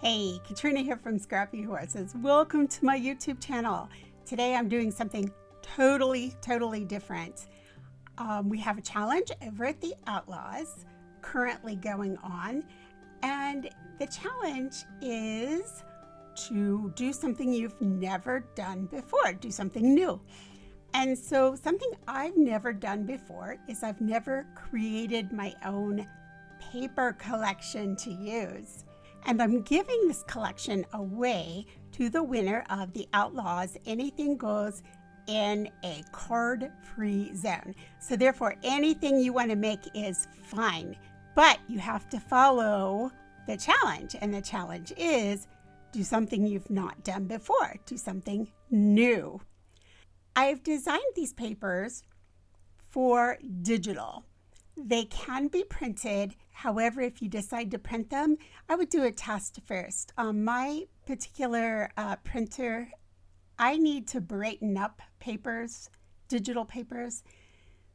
Hey, Katrina here from ScrappyHorses. Welcome to my YouTube channel. Today I'm doing something totally different. We have a challenge over at the Outlaws currently going on, and the challenge is to do something you've never done before, do something new. And so something I've never done before is I've never created my own paper collection to use. And I'm giving this collection away to the winner of the Outlaws Anything Goes in a card-free zone. So therefore, anything you want to make is fine, but you have to follow the challenge. And the challenge is do something you've not done before, do something new. I've designed these papers for digital. They can be printed. However, if you decide to print them, I would do a test first. On my particular printer, I need to brighten up papers, digital papers.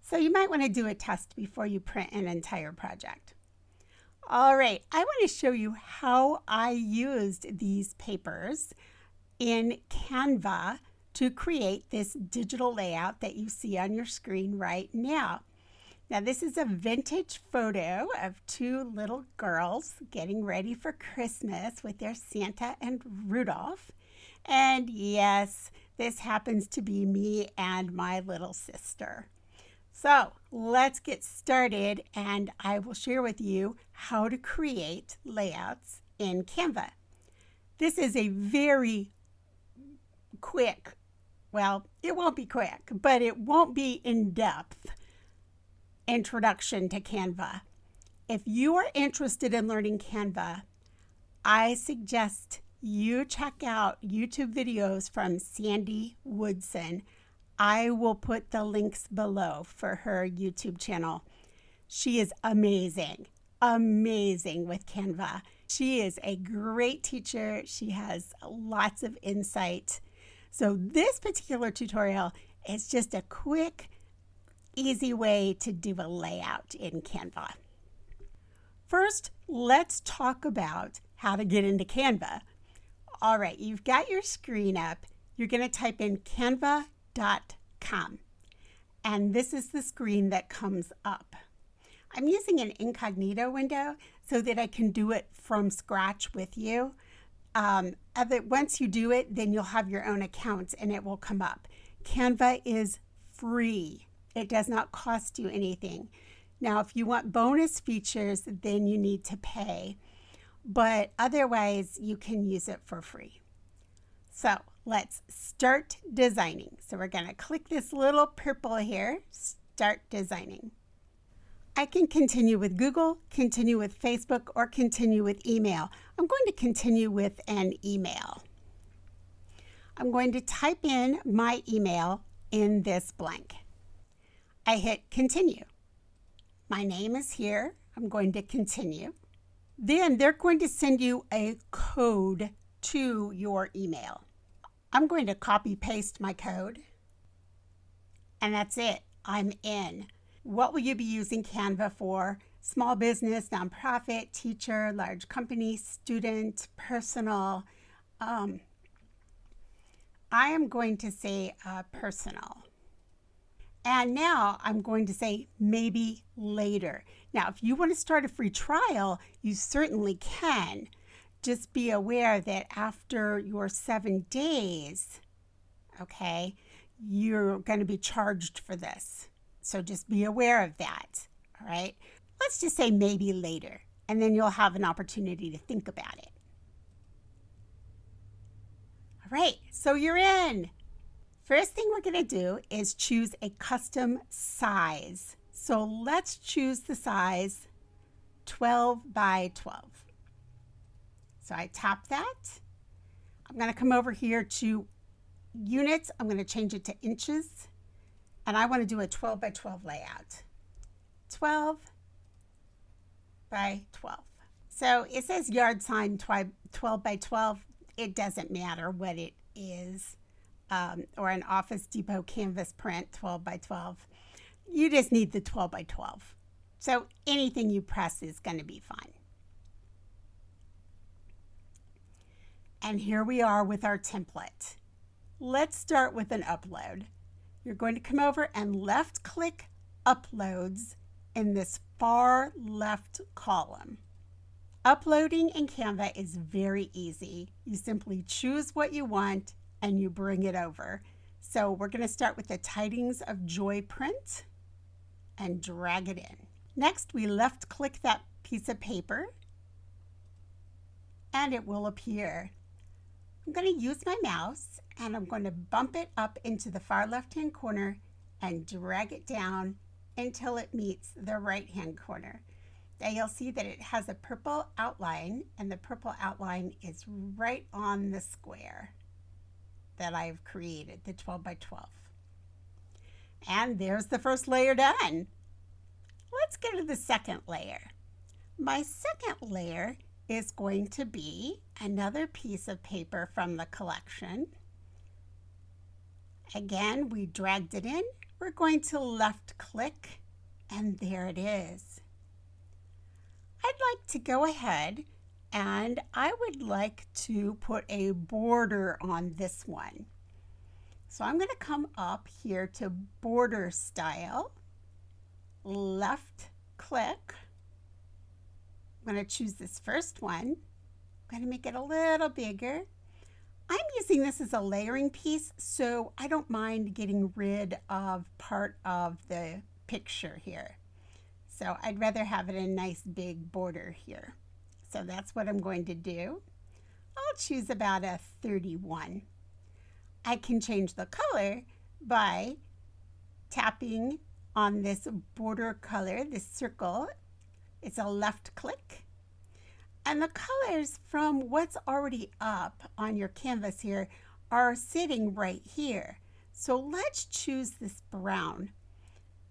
So you might want to do a test before you print an entire project. All right, I want to show you how I used these papers in Canva to create this digital layout that you see on your screen right now. Now, this is a vintage photo of two little girls getting ready for Christmas with their Santa and Rudolph. And yes, this happens to be me and my little sister. So let's get started, and I will share with you how to create layouts in Canva. This is a very quick, well, it won't be quick, but it won't be in-depth introduction to Canva. If you are interested in learning Canva, I suggest you check out YouTube videos from Sandy Woodson. I will put the links below for her YouTube channel. She is amazing with Canva. She is a great teacher. She has lots of insight. So this particular tutorial is just a quick, easy way to do a layout in Canva. First, let's talk about how to get into Canva. All right, you've got your screen up. You're going to type in canva.com, and this is the screen that comes up. I'm using an incognito window so that I can do it from scratch with you. Once you do it, then you'll have your own account and it will come up. Canva is free. It does not cost you anything. Now, if you want bonus features, then you need to pay. But otherwise, you can use it for free. So let's start designing. So we're going to click this little purple here, start designing. I can continue with Google, continue with Facebook, or continue with email. I'm going to continue with an email. I'm going to type in my email in this blank. I hit continue. My name is here. I'm going to continue. Then they're going to send you a code to your email. I'm going to copy paste my code. And that's it. I'm in. What will you be using Canva for? Small business, nonprofit, teacher, large company, student, personal. I am going to say personal. And now I'm going to say maybe later. Now, if you want to start a free trial, you certainly can. Just be aware that after your 7 days, okay, you're going to be charged for this. So just be aware of that, all right? Let's just say maybe later, and then you'll have an opportunity to think about it. All right, so you're in. First thing we're going to do is choose a custom size. So let's choose the size 12 by 12. So I tap that. I'm going to come over here to units. I'm going to change it to inches. And I want to do a 12 by 12 layout. 12 by 12. So it says yard sign 12 by 12. It doesn't matter what it is. Or an Office Depot canvas print 12 by 12. You just need the 12 by 12. So anything you press is going to be fine. And here we are with our template. Let's start with an upload. You're going to come over and left click Uploads in this far left column. Uploading in Canva is very easy. You simply choose what you want and you bring it over. So we're going to start with the Tidings of Joy print and drag it in. Next, we left click that piece of paper and it will appear. I'm going to use my mouse and I'm going to bump it up into the far left-hand corner and drag it down until it meets the right-hand corner. Now you'll see that it has a purple outline, and the purple outline is right on the square that I've created, the 12 by 12. And there's the first layer done. Let's go to the second layer. My second layer is going to be another piece of paper from the collection. Again, we dragged it in. We're going to left click, and there it is. I'd like to go ahead and I would like to put a border on this one. So I'm going to come up here to Border Style, left click. I'm going to choose this first one. I'm going to make it a little bigger. I'm using this as a layering piece, so I don't mind getting rid of part of the picture here. So I'd rather have it a nice big border here. So that's what I'm going to do. I'll choose about a 31. I can change the color by tapping on this border color, this circle. It's a left click. And the colors from what's already up on your canvas here are sitting right here. So let's choose this brown.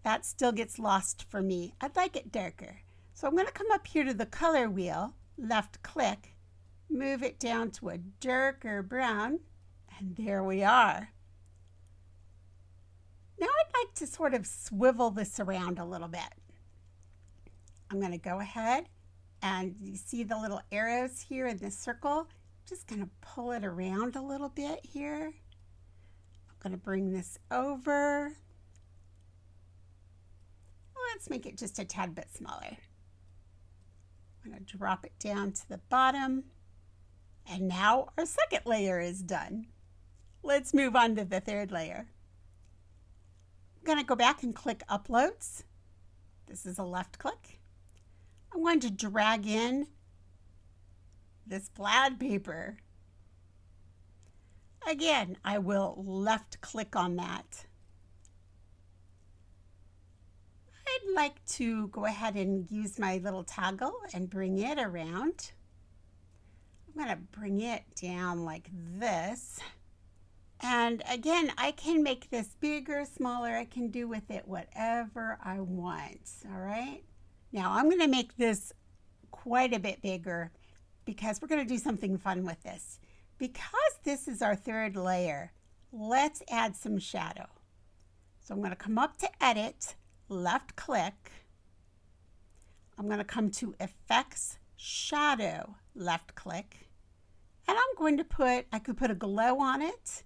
That still gets lost for me. I'd like it darker. So I'm going to come up here to the color wheel, left click, move it down to a darker brown, and there we are. Now I'd like to sort of swivel this around a little bit. I'm going to go ahead and you see the little arrows here in this circle. I'm just going to pull it around a little bit here. I'm going to bring this over. Let's make it just a tad bit smaller. I'm going to drop it down to the bottom. And now our second layer is done. Let's move on to the third layer. I'm going to go back and click Uploads. This is a left click. I'm going to drag in this plaid paper. Again, I will left click on that. I'd like to go ahead and use my little toggle and bring it around. I'm going to bring it down like this. And again, I can make this bigger, smaller. I can do with it whatever I want. All right. Now I'm going to make this quite a bit bigger because we're going to do something fun with this. Because this is our third layer, let's add some shadow. So I'm going to come up to Edit, left click. I'm going to come to Effects, Shadow, left click. And I'm going to I could put a glow on it.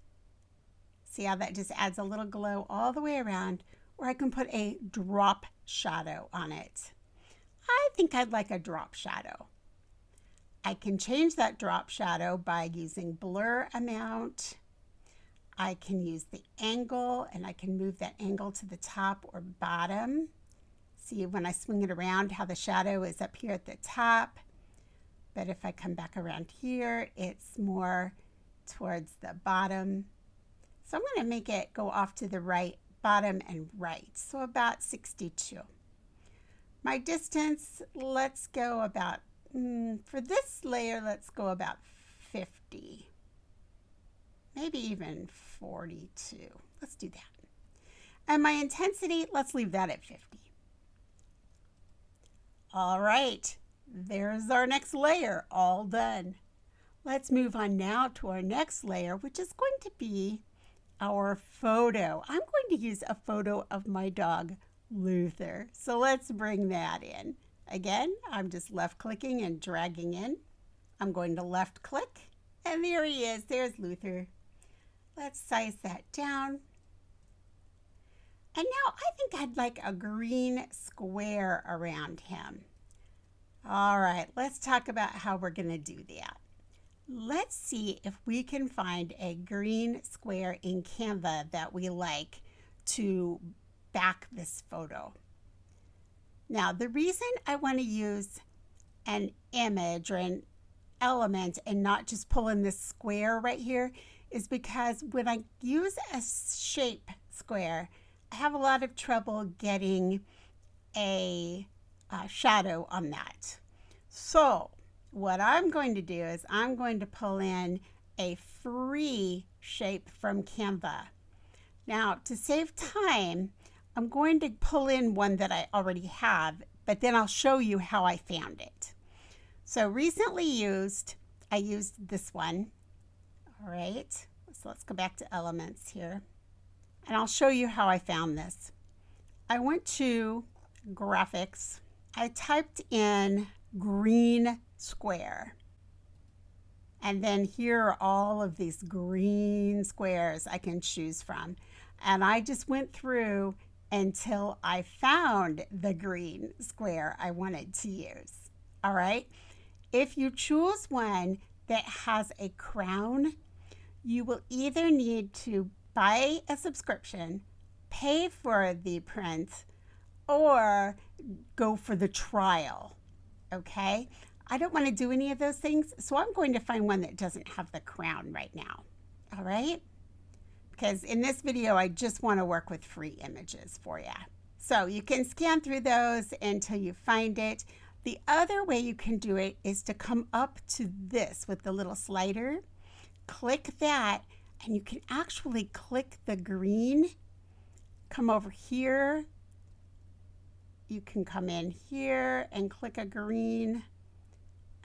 See how that just adds a little glow all the way around, or I can put a drop shadow on it. I think I'd like a drop shadow. I can change that drop shadow by using blur amount. I can use the angle, and I can move that angle to the top or bottom. See when I swing it around how the shadow is up here at the top. But if I come back around here, it's more towards the bottom. So I'm going to make it go off to the right, bottom and right. So about 62. My distance, let's go about, for this layer, let's go about 50. Maybe even 42. Let's do that. And my intensity, let's leave that at 50. All right, there's our next layer, all done. Let's move on now to our next layer, which is going to be our photo. I'm going to use a photo of my dog, Luther. So let's bring that in. Again, I'm just left clicking and dragging in. I'm going to left click And there he is. There's Luther. Let's size that down. And now I think I'd like a green square around him. All right, let's talk about how we're going to do that. Let's see if we can find a green square in Canva that we like to back this photo. Now, the reason I want to use an image or an element and not just pull in this square right here is because when I use a shape square, I have a lot of trouble getting a shadow on that. So what I'm going to do is I'm going to pull in a free shape from Canva. Now, to save time, I'm going to pull in one that I already have, but then I'll show you how I found it. So recently I used this one. All right, so let's go back to elements here. And I'll show you how I found this. I went to graphics. I typed in green square. And then here are all of these green squares I can choose from. And I just went through until I found the green square I wanted to use. All right. If you choose one that has a crown, you will either need to buy a subscription, pay for the print, or go for the trial. Okay. I don't want to do any of those things, so I'm going to find one that doesn't have the crown right now. All right. Because in this video, I just want to work with free images for you. So you can scan through those until you find it. The other way you can do it is to come up to this with the little slider, click that, and you can actually click the green, come over here. You can come in here and click a green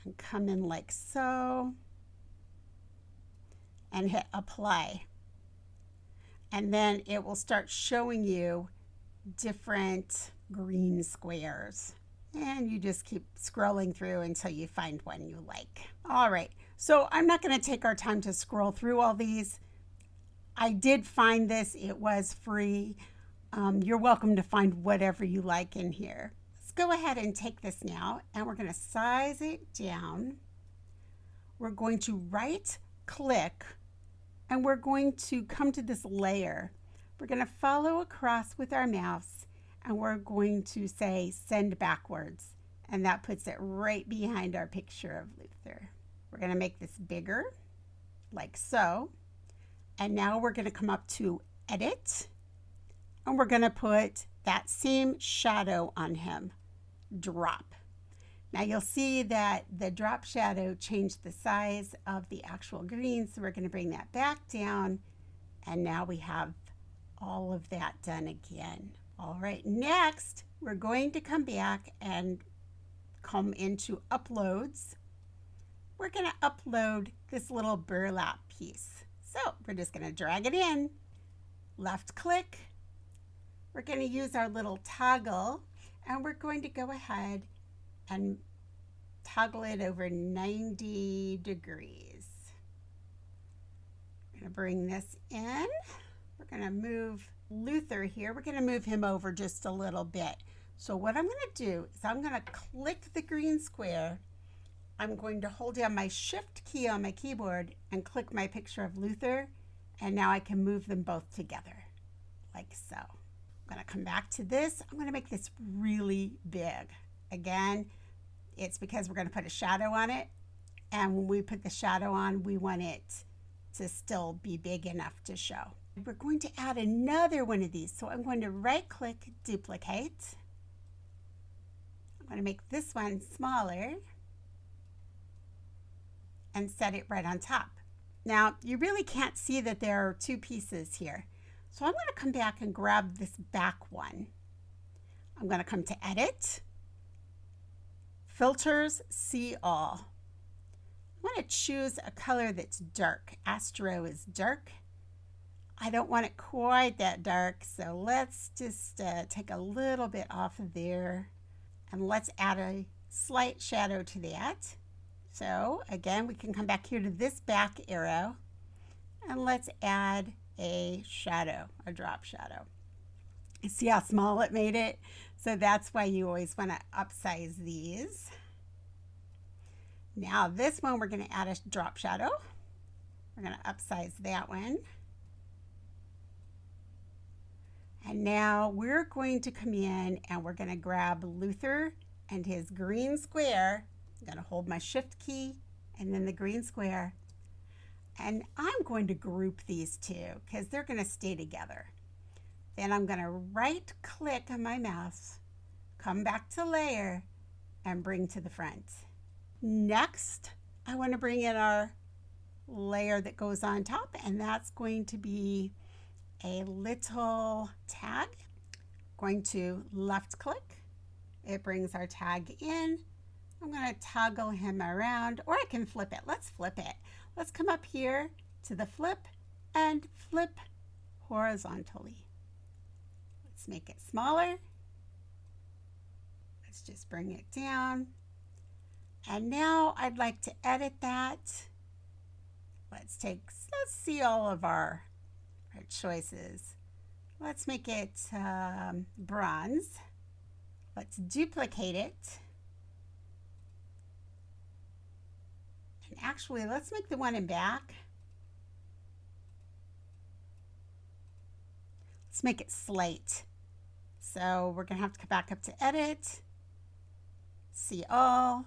and come in like so and hit apply. And then it will start showing you different green squares. And you just keep scrolling through until you find one you like. All right, so I'm not going to take our time to scroll through all these. I did find this, it was free. You're welcome to find whatever you like in here. Let's go ahead and take this now, and we're going to size it down. We're going to right click, and we're going to come to this layer. We're going to follow across with our mouse, and we're going to say send backwards, and that puts it right behind our picture of Luther. We're going to make this bigger, like so, and now we're going to come up to edit, and we're going to put that same shadow on him, drop. Now you'll see that the drop shadow changed the size of the actual green, so we're going to bring that back down, and now we have all of that done again. All right, next we're going to come back and come into uploads. We're going to upload this little burlap piece. So we're just going to drag it in, left click. We're going to use our little toggle, and we're going to go ahead and toggle it over 90 degrees. We're going to bring this in. We're going to move Luther here. We're going to move him over just a little bit. So what I'm going to do is I'm going to click the green square. I'm going to hold down my shift key on my keyboard and click my picture of Luther. And now I can move them both together like so. I'm going to come back to this. I'm going to make this really big. Again, it's because we're going to put a shadow on it. And when we put the shadow on, we want it to still be big enough to show. We're going to add another one of these. So I'm going to right click, duplicate. I'm going to make this one smaller and set it right on top. Now you really can't see that there are two pieces here. So I'm going to come back and grab this back one. I'm going to come to edit, filters, see all. I'm going to choose a color that's dark. Astro is dark. I don't want it quite that dark, so let's just take a little bit off of there, and let's add a slight shadow to that. So again, we can come back here to this back arrow and let's add a shadow, a drop shadow. You see how small it made it? So that's why you always want to upsize these. Now this one, we're going to add a drop shadow. We're going to upsize that one. And now we're going to come in and we're going to grab Luther and his green square. I'm going to hold my shift key and then the green square. And I'm going to group these two because they're going to stay together. Then I'm going to right click on my mouse, come back to layer and bring to the front. Next, I want to bring in our layer that goes on top, and that's going to be a little tag. Going to left click. It brings our tag in. I'm going to toggle him around, or I can flip it. Let's flip it. Let's come up here to the flip and flip horizontally. Let's make it smaller. Let's just bring it down. And now I'd like to edit that. Let's see all of our choices. Let's make it bronze. Let's duplicate it. And actually, let's make the one in back. Let's make it slate. So we're going to have to come back up to edit, see all,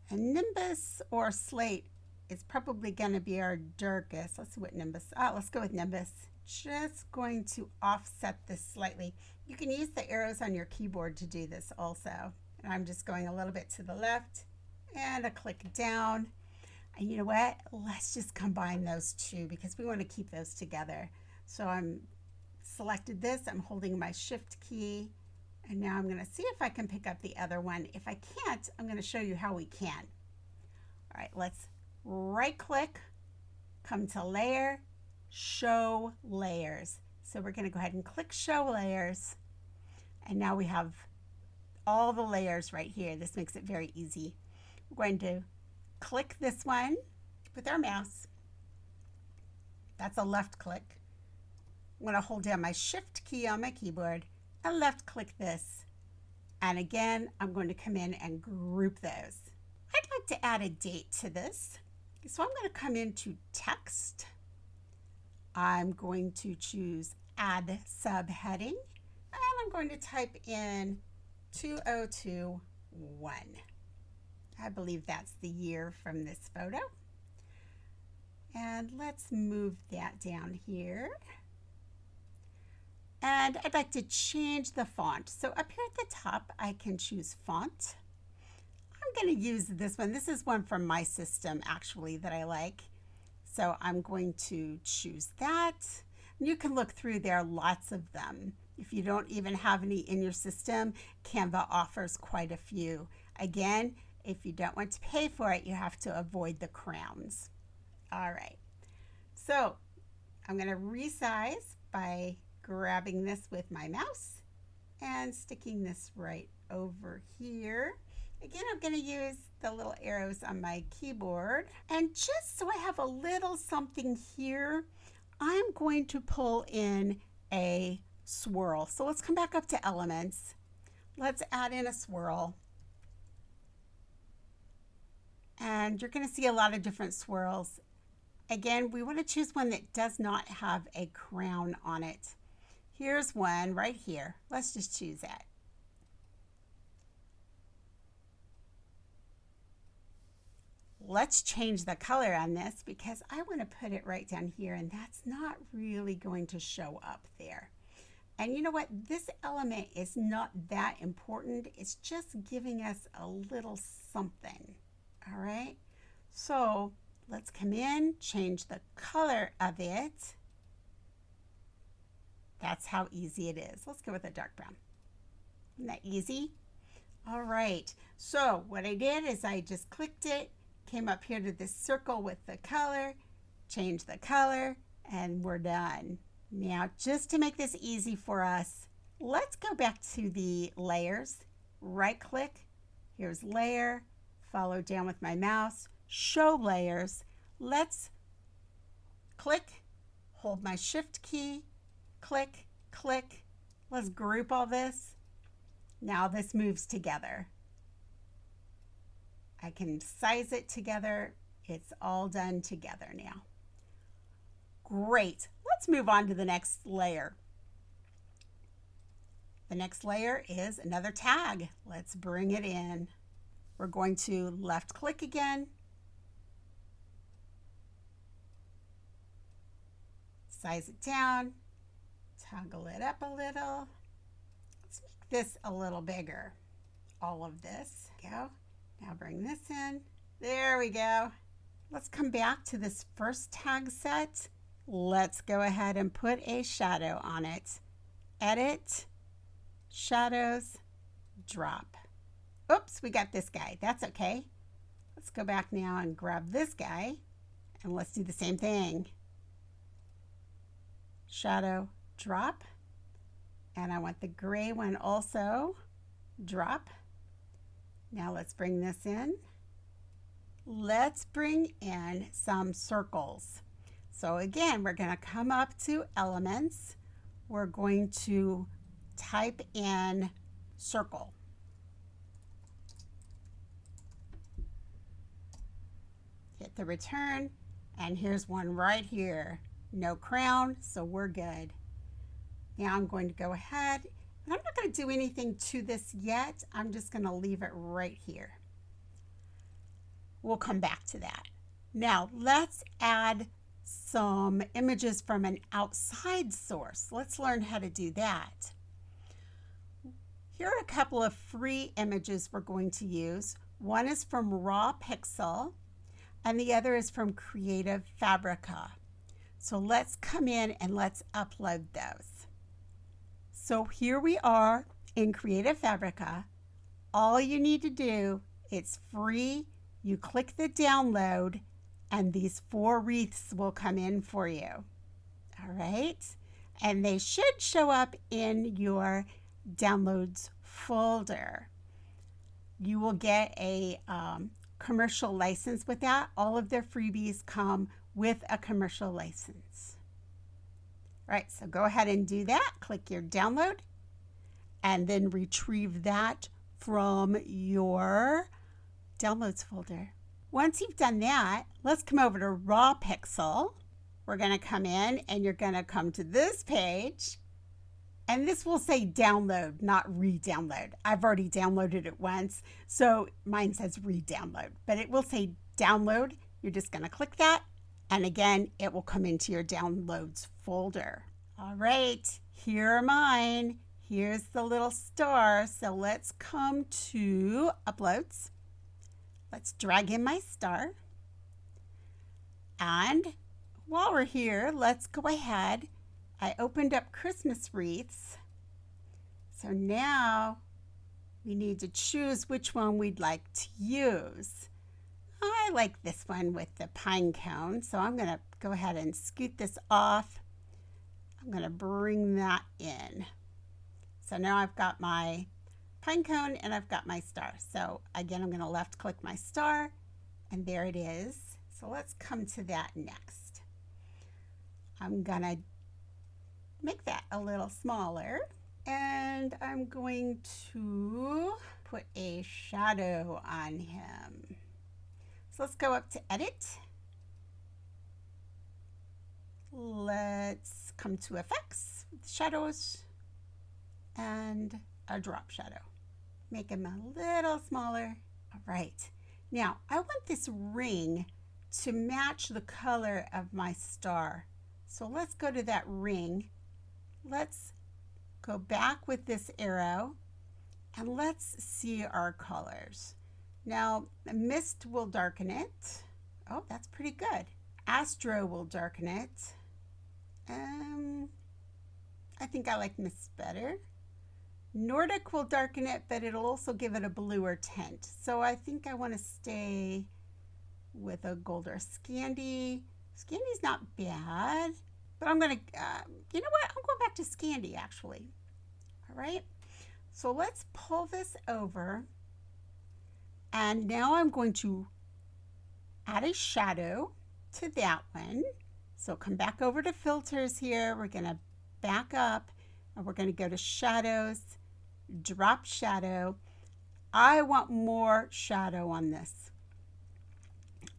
and Nimbus or slate is probably going to be our darkest. Let's see what Nimbus, let's go with Nimbus. Just going to offset this slightly. You can use the arrows on your keyboard to do this also. And I'm just going a little bit to the left and a click down. And you know what? Let's just combine those two because we want to keep those together. So I'm selected this, I'm holding my shift key, and now I'm going to see if I can pick up the other one. If I can't, I'm going to show you how we can. All right, let's right click, come to layer, show layers. So we're going to go ahead and click show layers, and now we have all the layers right here. This makes it very easy. We're going to click this one with our mouse. That's a left click. I'm going to hold down my shift key on my keyboard and left click this. And again, I'm going to come in and group those. I'd like to add a date to this. So I'm going to come into text. I'm going to choose add subheading. And I'm going to type in 2021. I believe that's the year from this photo. And let's move that down here. And I'd like to change the font. So up here at the top, I can choose font. I'm going to use this one. This is one from my system, actually, that I like. So I'm going to choose that. And you can look through there, lots of them. If you don't even have any in your system, Canva offers quite a few. Again, if you don't want to pay for it, you have to avoid the crowns. All right. So I'm going to resize by grabbing this with my mouse and sticking this right over here. Again, I'm going to use the little arrows on my keyboard. And just so I have a little something here, I'm going to pull in a swirl. So let's come back up to elements. Let's add in a swirl. And you're going to see a lot of different swirls. Again, we want to choose one that does not have a crown on it. Here's one right here. Let's just choose that. Let's change the color on this because I want to put it right down here, and that's not really going to show up there. And you know what? This element is not that important. It's just giving us a little something. All right. So let's come in, change the color of it. That's how easy it is. Let's go with a dark brown. Isn't that easy? All right. So what I did is I just clicked it, came up here to this circle with the color, changed the color, and we're done. Now, just to make this easy for us, let's go back to the layers. Right click, here's layer, follow down with my mouse, show layers, let's click, hold my shift key, click, click. Let's group all this. Now this moves together. I can size it together. It's all done together now. Great. Let's move on to the next layer. The next layer is another tag. Let's bring it in. We're going to left click again. Size it down. Toggle it up a little. Let's make this a little bigger. All of this. Go. Now bring this in. There we go. Let's come back to this first tag set. Let's go ahead and put a shadow on it. Edit, shadows, drop. Oops, we got this guy. That's okay. Let's go back now and grab this guy and let's do the same thing. Shadow, drop. And I want the gray one also. Drop. Now let's bring this in. Let's bring in some circles. So again, we're going to come up to elements. We're going to type in circle. Hit the return, and here's one right here. No crown, so we're good. Now I'm going to go ahead, and I'm not going to do anything to this yet. I'm just going to leave it right here. We'll come back to that. Now let's add some images from an outside source. Let's learn how to do that. Here are a couple of free images we're going to use. One is from Raw Pixel, and the other is from Creative Fabrica. So let's come in and let's upload those. So here we are in Creative Fabrica. All you need to do, it's free. You click the download and these 4 wreaths will come in for you. All right. And they should show up in your downloads folder. You will get a commercial license with that. All of their freebies come with a commercial license. All right, so go ahead and do that. Click your download and then retrieve that from your downloads folder. Once you've done that, let's come over to Raw Pixel. We're going to come in and you're going to come to this page. And this will say download, not re-download. I've already downloaded it once, so mine says re-download. But it will say download. You're just going to click that. And again, it will come into your downloads folder. All right, here are mine. Here's the little star. So let's come to uploads. Let's drag in my star. And while we're here, let's go ahead. I opened up Christmas wreaths. So now we need to choose which one we'd like to use. I like this one with the pine cone. So I'm going to go ahead and scoot this off. I'm going to bring that in. So now I've got my pine cone and I've got my star. So again, I'm going to left click my star and there it is. So let's come to that next. I'm going to make that a little smaller and I'm going to put a shadow on him. So let's go up to edit. Let's come to effects, shadows, and a drop shadow. Make them a little smaller. All right. Now I want this ring to match the color of my star. So let's go to that ring. Let's go back with this arrow and let's see our colors. Now, Mist will darken it. Oh, that's pretty good. Astro will darken it. I think I like Mist better. Nordic will darken it, but it'll also give it a bluer tint. So I think I want to stay with a gold or Scandi. Scandi's not bad, but I'm going to, you know what? I'm going back to Scandi actually. All right. So let's pull this over. And now I'm going to add a shadow to that one. So come back over to filters here. We're going to back up and we're going to go to shadows, drop shadow. I want more shadow on this.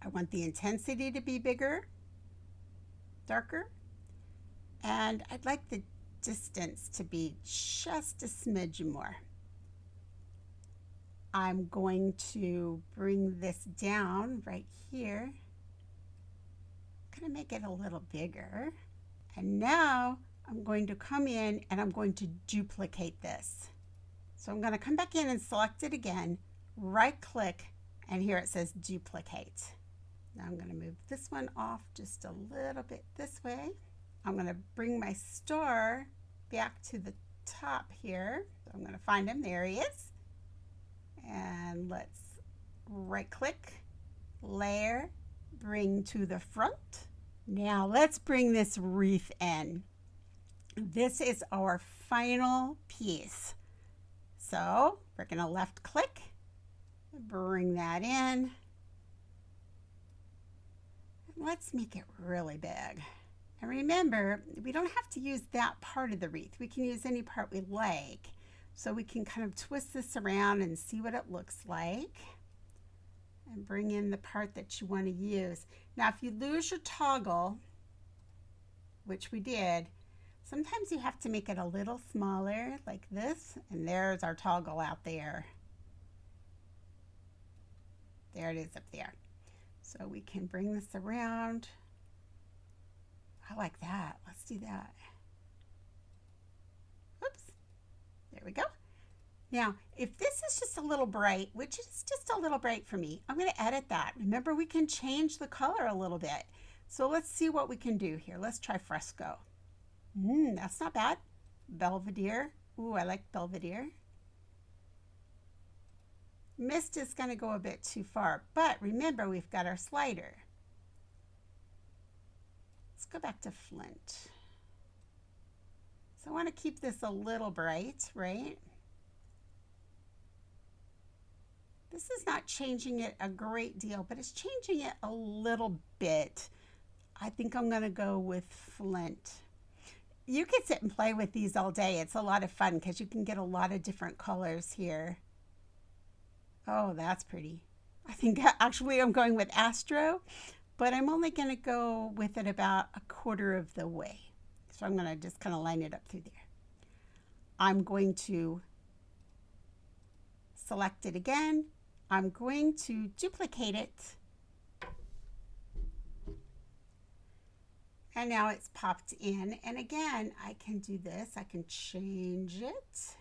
I want the intensity to be bigger, darker, and I'd like the distance to be just a smidge more. I'm going to bring this down right here. I'm going to make it a little bigger. And now I'm going to come in and I'm going to duplicate this. So I'm going to come back in and select it again, right click, and here it says duplicate. Now I'm going to move this one off just a little bit this way. I'm going to bring my star back to the top here. So I'm going to find him. There he is. And let's right click, layer, bring to the front. Now let's bring this wreath in. This is our final piece. So we're going to left click, bring that in. Let's make it really big. And remember, we don't have to use that part of the wreath. We can use any part we like. So we can kind of twist this around and see what it looks like. And bring in the part that you want to use. Now, if you lose your toggle, which we did, sometimes you have to make it a little smaller like this. And there's our toggle out there. There it is up there. So we can bring this around. I like that. Let's do that. Oops. There we go. Now, if this is just a little bright, which is just a little bright for me, I'm going to edit that. Remember, we can change the color a little bit. So let's see what we can do here. Let's try fresco. That's not bad. Belvedere. Ooh, I like Belvedere. Mist is going to go a bit too far, but remember, we've got our slider. Let's go back to Flint. So I want to keep this a little bright, right? This is not changing it a great deal, but it's changing it a little bit. I think I'm going to go with Flint. You can sit and play with these all day. It's a lot of fun because you can get a lot of different colors here. Oh, that's pretty. I think actually I'm going with Astro, but I'm only going to go with it about a quarter of the way. So I'm going to just kind of line it up through there. I'm going to select it again. I'm going to duplicate it. And now it's popped in. And again, I can do this. I can change it.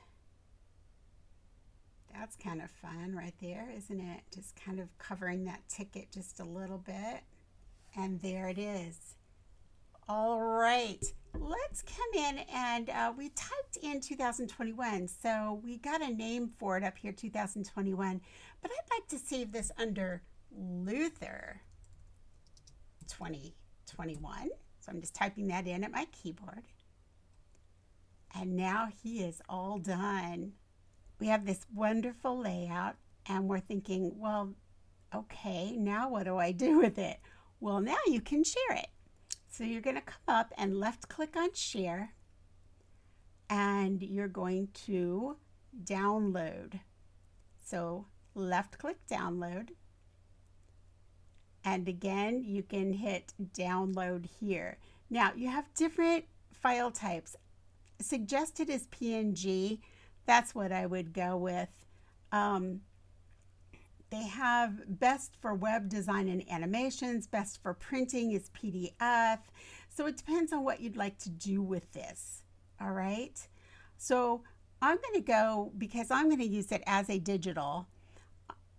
That's kind of fun right there, isn't it? Just kind of covering that ticket just a little bit. And there it is. All right, let's come in and we typed in 2021. So we got a name for it up here, 2021. But I'd like to save this under Luther 2021. So I'm just typing that in at my keyboard. And now he is all done. We have this wonderful layout and we're thinking, well, okay, now what do I do with it? Well, now you can share it. So you're going to come up and left click on share and you're going to download. So left click download. And again, you can hit download here. Now you have different file types. Suggested is PNG. That's what I would go with. They have best for web design and animations, best for printing is PDF. So it depends on what you'd like to do with this. All right. So I'm going to go, because I'm going to use it as a digital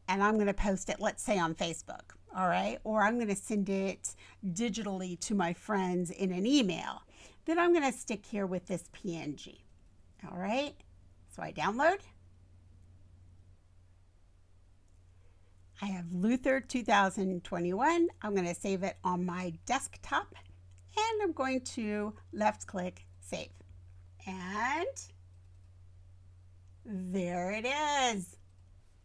and I'm going to post it, let's say on Facebook. All right. Or I'm going to send it digitally to my friends in an email. Then I'm going to stick here with this PNG. All right. So I download. I have Luther 2021. I'm going to save it on my desktop and I'm going to left click save. And there it is.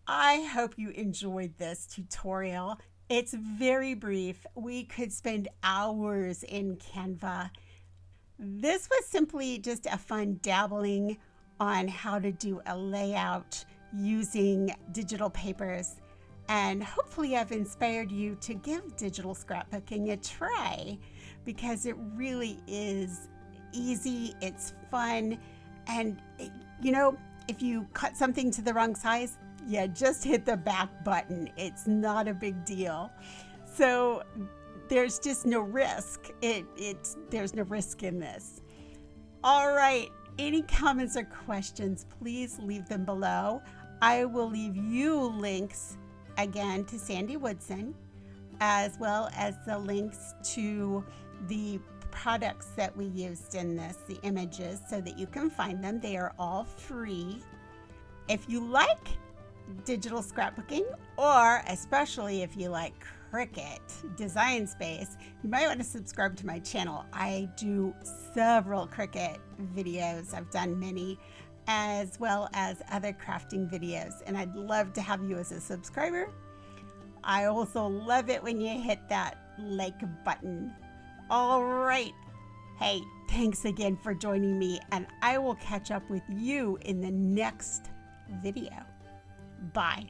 I hope you enjoyed this tutorial. It's very brief. We could spend hours in Canva. This was simply just a fun dabbling on how to do a layout using digital papers. And hopefully I've inspired you to give digital scrapbooking a try, because it really is easy, it's fun, and if you cut something to the wrong size, yeah, just hit the back button. It's not a big deal. So there's just no risk. There's no risk in this. All right, any comments or questions, please leave them below. I will leave you links again to Sandy Woodson, as well as the links to the products that we used in this, the images, so that you can find them. They are all free. If you like digital scrapbooking, or especially if you like Cricut Design Space, you might want to subscribe to my channel. I do several Cricut videos. I've done many, as well as other crafting videos, and I'd love to have you as a subscriber. I also love it when you hit that like button. All right. Hey, thanks again for joining me, and I will catch up with you in the next video. Bye.